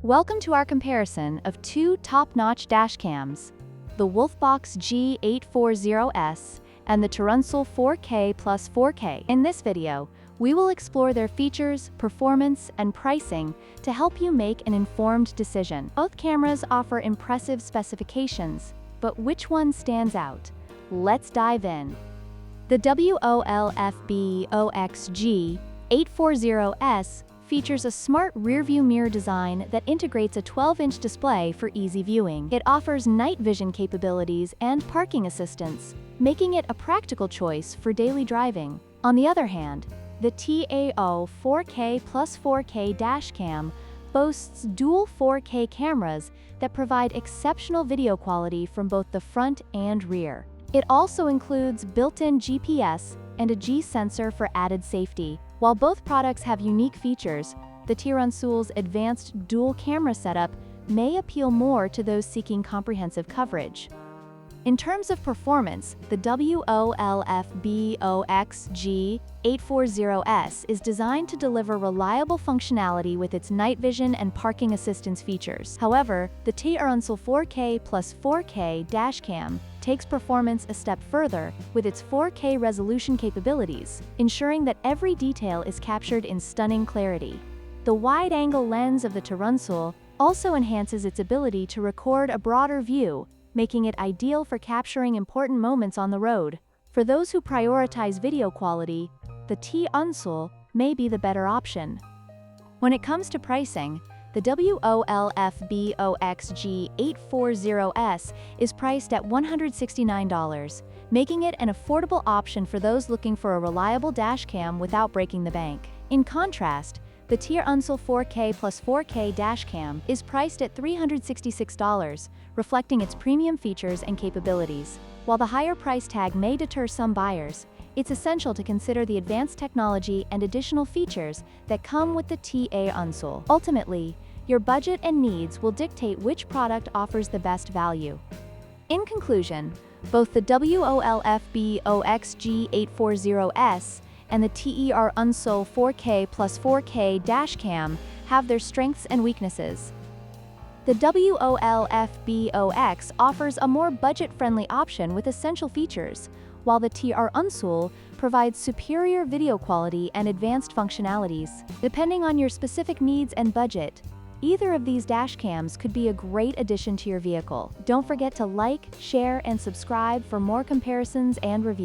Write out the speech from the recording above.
Welcome to our comparison of two top-notch dashcams, the WOLFBOX G840S and the TERUNSOUl 4K+4K. In this video, we will explore their features, performance, and pricing to help you make an informed decision. Both cameras offer impressive specifications, but which one stands out? Let's dive in. The WOLFBOX G840S features a smart rearview mirror design that integrates a 12-inch display for easy viewing. It offers night vision capabilities and parking assistance, making it a practical choice for daily driving. On the other hand, the TERUNSOUl 4K+4K dashcam boasts dual 4K cameras that provide exceptional video quality from both the front and rear. It also includes built-in GPS and a G sensor for added safety. While both products have unique features, the TERUNSOUl's advanced dual camera setup may appeal more to those seeking comprehensive coverage. In terms of performance, the WOLFBOX G840S is designed to deliver reliable functionality with its night vision and parking assistance features. However, the TERUNSOUl 4K+4K dashcam takes performance a step further with its 4K resolution capabilities, ensuring that every detail is captured in stunning clarity. The wide-angle lens of the TERUNSOUl also enhances its ability to record a broader view, making it ideal for capturing important moments on the road. For those who prioritize video quality, the TERUNSOUl may be the better option. When it comes to pricing, the WOLFBOX G840S is priced at $169, making it an affordable option for those looking for a reliable dashcam without breaking the bank. In contrast, the TERUNSOUl 4K+4K dashcam is priced at $366, reflecting its premium features and capabilities. While the higher price tag may deter some buyers, it's essential to consider the advanced technology and additional features that come with the TERUNSOUl. Ultimately, your budget and needs will dictate which product offers the best value. In conclusion, both the WOLFBOX G840S and the TERUNSOUl 4K+4K dashcam have their strengths and weaknesses. The WOLFBOX offers a more budget-friendly option with essential features, while the TERUNSOUl provides superior video quality and advanced functionalities. Depending on your specific needs and budget, either of these dashcams could be a great addition to your vehicle. Don't forget to like, share, and subscribe for more comparisons and reviews.